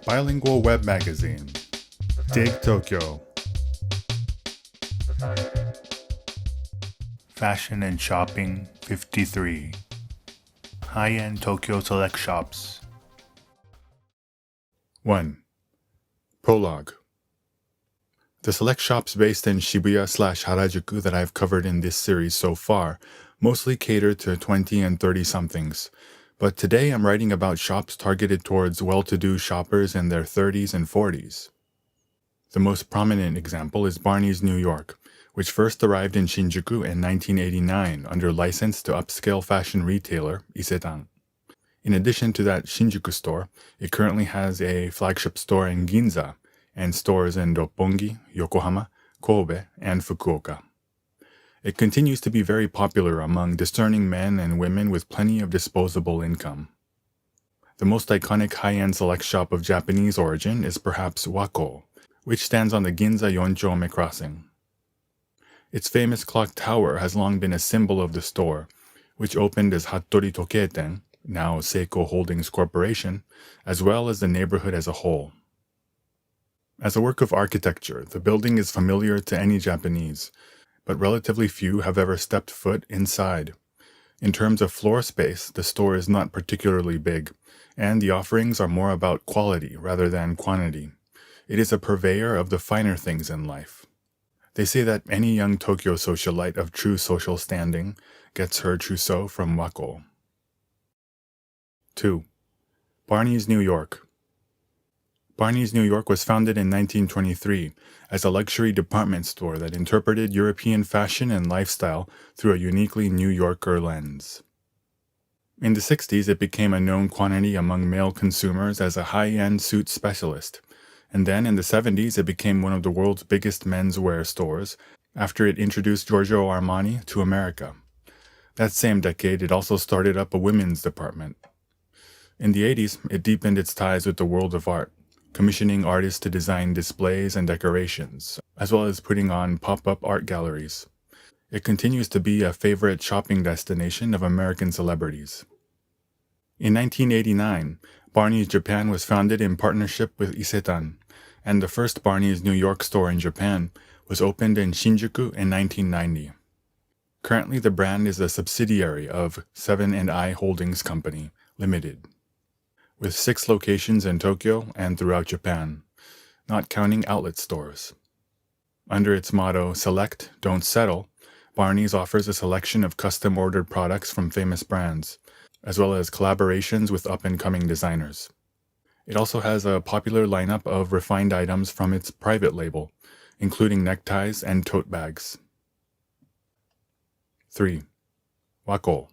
Bilingual web magazine. Dig Tokyo. Fashion and Shopping 53. High-end Tokyo select shops. 1. Prologue. The select shops based in Shibuya/Harajuku that I've covered in this series so far mostly cater to 20 and 30-somethings, but today I'm writing about shops targeted towards well-to-do shoppers in their 30s and 40s. The most prominent example is Barneys, New York, which first arrived in Shinjuku in 1989 under license to upscale fashion retailer Isetan. In addition to that Shinjuku store, it currently has a flagship store in Ginza and stores in Roppongi, Yokohama, Kobe, and Fukuoka. It continues to be very popular among discerning men and women with plenty of disposable income. The most iconic high-end select shop of Japanese origin is perhaps Wako, which stands on the Ginza Yonchome crossing. Its famous clock tower has long been a symbol of the store, which opened as Hattori Tokei-ten, now Seiko Holdings Corporation, as well as the neighborhood as a whole. As a work of architecture, the building is familiar to any Japanese, but relatively few have ever stepped foot inside. In terms of floor space, the store is not particularly big, and the offerings are more about quality rather than quantity. It is a purveyor of the finer things in life. They say that any young Tokyo socialite of true social standing gets her trousseau from Wako. 2. Barneys, New York. Barneys, New York was founded in 1923 as a luxury department store that interpreted European fashion and lifestyle through a uniquely New Yorker lens. In the 60s, it became a known quantity among male consumers as a high-end suit specialist, and then in the 70s it became one of the world's biggest menswear stores after it introduced Giorgio Armani to America. That same decade, it also started up a women's department. In the 80s, it deepened its ties with the world of art, commissioning artists to design displays and decorations, as well as putting on pop-up art galleries. It continues to be a favorite shopping destination of American celebrities. In 1989, Barneys Japan was founded in partnership with Isetan, and the first Barneys New York store in Japan was opened in Shinjuku in 1990. Currently, the brand is a subsidiary of 7&I Holdings Company, Limited, with 6 locations in Tokyo and throughout Japan, not counting outlet stores. Under its motto, Select, Don't Settle, Barneys offers a selection of custom-ordered products from famous brands, as well as collaborations with up-and-coming designers. It also has a popular lineup of refined items from its private label, including neckties and tote bags. 3. Wako.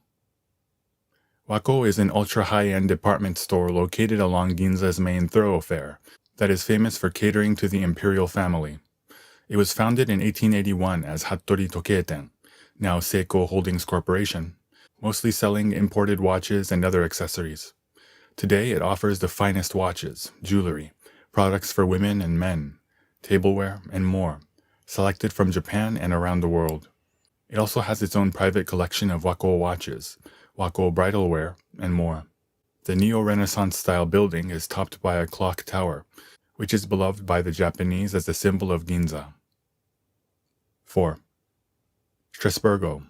Wako is an ultra-high-end department store located along Ginza's main thoroughfare that is famous for catering to the imperial family. It was founded in 1881 as Hattori Tokei-ten, now Seiko Holdings Corporation, mostly selling imported watches and other accessories. Today it offers the finest watches, jewelry, products for women and men, tableware, and more, selected from Japan and around the world. It also has its own private collection of Wako watches, Wako bridalware, and more. The Neo-Renaissance style building is topped by a clock tower, which is beloved by the Japanese as the symbol of Ginza. 4. Strasburgo.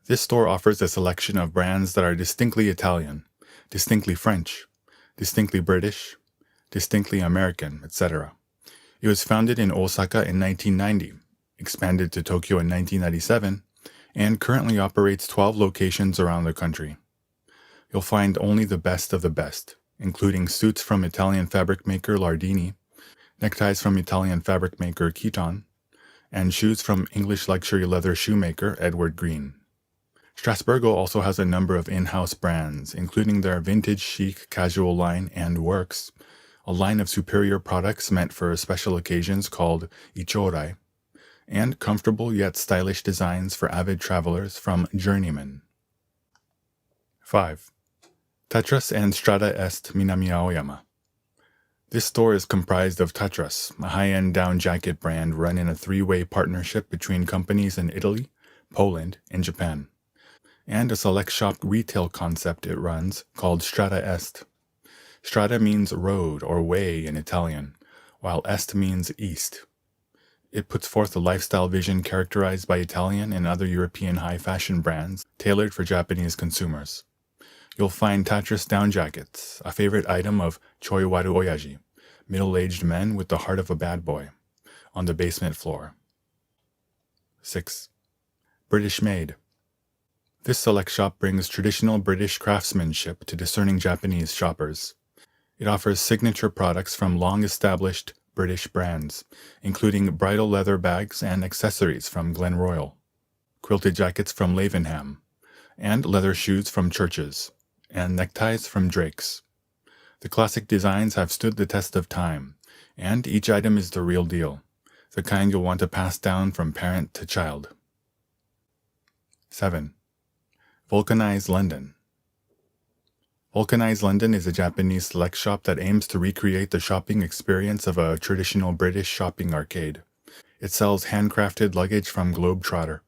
This store offers a selection of brands that are distinctly Italian, distinctly French, distinctly British, distinctly American, etc. It was founded in Osaka in 1990, expanded to Tokyo in 1997, and currently operates 12 locations around the country. You'll find only the best of the best, including suits from Italian fabric maker Lardini, neckties from Italian fabric maker Kiton, and shoes from English luxury leather shoemaker Edward Green. Strasburgo also has a number of in-house brands, including their vintage chic casual line and Works, a line of superior products meant for special occasions called Ichorai, and comfortable yet stylish designs for avid travelers from Journeyman. 5. Tatras and Strada Est Minami Aoyama. This store is comprised of Tatras, a high-end down jacket brand run in a 3-way partnership between companies in Italy, Poland, and Japan, and a select shop retail concept it runs called Strada Est. Strada means road or way in Italian, while est means east. It puts forth a lifestyle vision characterized by Italian and other European high fashion brands tailored for Japanese consumers. You'll find Tatras down jackets, a favorite item of choiwaru oyaji, middle-aged men with the heart of a bad boy, on the basement floor. 6. British Made. This select shop brings traditional British craftsmanship to discerning Japanese shoppers. It offers signature products from long-established British brands, including bridal leather bags and accessories from Glenroyal, quilted jackets from Lavenham, and leather shoes from Church's, and neckties from Drake's. The classic designs have stood the test of time, and each item is the real deal, the kind you'll want to pass down from parent to child. 7. Vulcanized London. Vulcanized London is a Japanese select shop that aims to recreate the shopping experience of a traditional British shopping arcade. It sells handcrafted luggage from Globetrotter,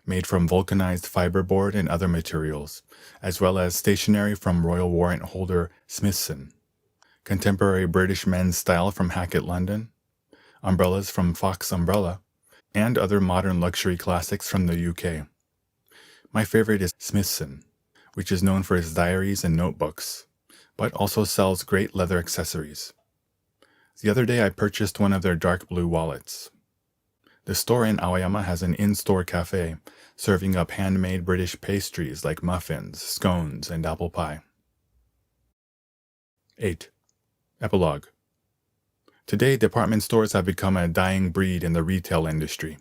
made from vulcanized fiberboard and other materials, as well as stationery from Royal Warrant Holder Smithson, contemporary British men's style from Hackett London, umbrellas from Fox Umbrella, and other modern luxury classics from the UK. My favorite is Smithson, which is known for its diaries and notebooks, but also sells great leather accessories. The other day I purchased one of their dark blue wallets. The store in Aoyama has an in-store cafe, serving up handmade British pastries like muffins, scones, and apple pie. 8. Epilogue. Today, department stores have become a dying breed in the retail industry,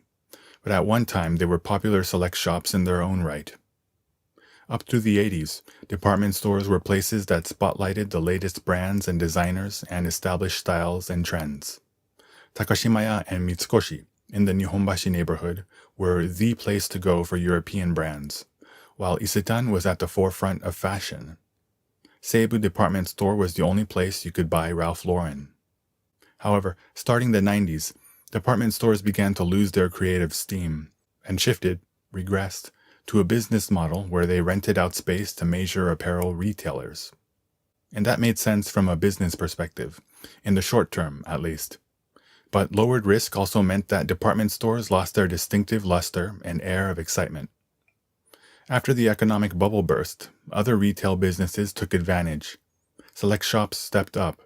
but at one time they were popular select shops in their own right. Up through the 80s, department stores were places that spotlighted the latest brands and designers and established styles and trends. Takashimaya and Mitsukoshi in the Nihonbashi neighborhood were the place to go for European brands, while Isetan was at the forefront of fashion. Seibu department store was the only place you could buy Ralph Lauren. However, starting the 90s, department stores began to lose their creative steam and regressed, to a business model where they rented out space to major apparel retailers. And that made sense from a business perspective, in the short term at least. But lowered risk also meant that department stores lost their distinctive luster and air of excitement. After the economic bubble burst, other retail businesses took advantage. Select shops stepped up,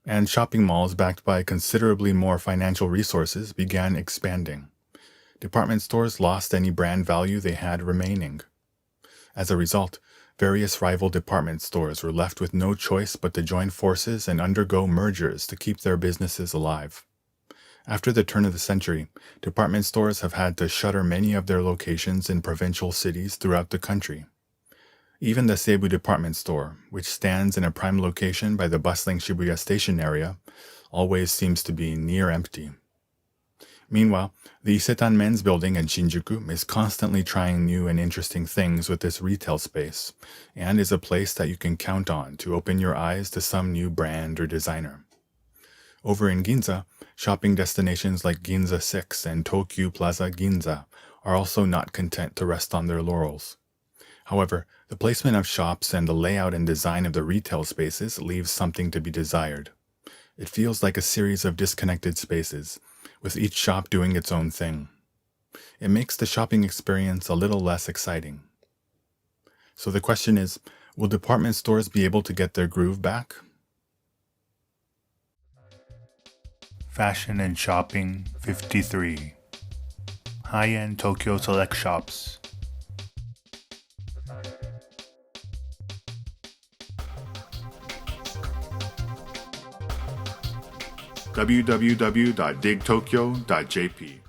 and shopping malls backed by considerably more financial resources began expanding. Department stores lost any brand value they had remaining. As a result, various rival department stores were left with no choice but to join forces and undergo mergers to keep their businesses alive. After the turn of the century, department stores have had to shutter many of their locations in provincial cities throughout the country. Even the Seibu department store, which stands in a prime location by the bustling Shibuya station area, always seems to be near empty. Meanwhile, the Isetan Men's Building in Shinjuku is constantly trying new and interesting things with this retail space, and is a place that you can count on to open your eyes to some new brand or designer. Over in Ginza, shopping destinations like Ginza 6 and Tokyu Plaza Ginza are also not content to rest on their laurels. However, the placement of shops and the layout and design of the retail spaces leaves something to be desired. It feels like a series of disconnected spaces, with each shop doing its own thing. It makes the shopping experience a little less exciting. So the question is, will department stores be able to get their groove back? Fashion and Shopping 53. High-end Tokyo select shops. www.digtokyo.jp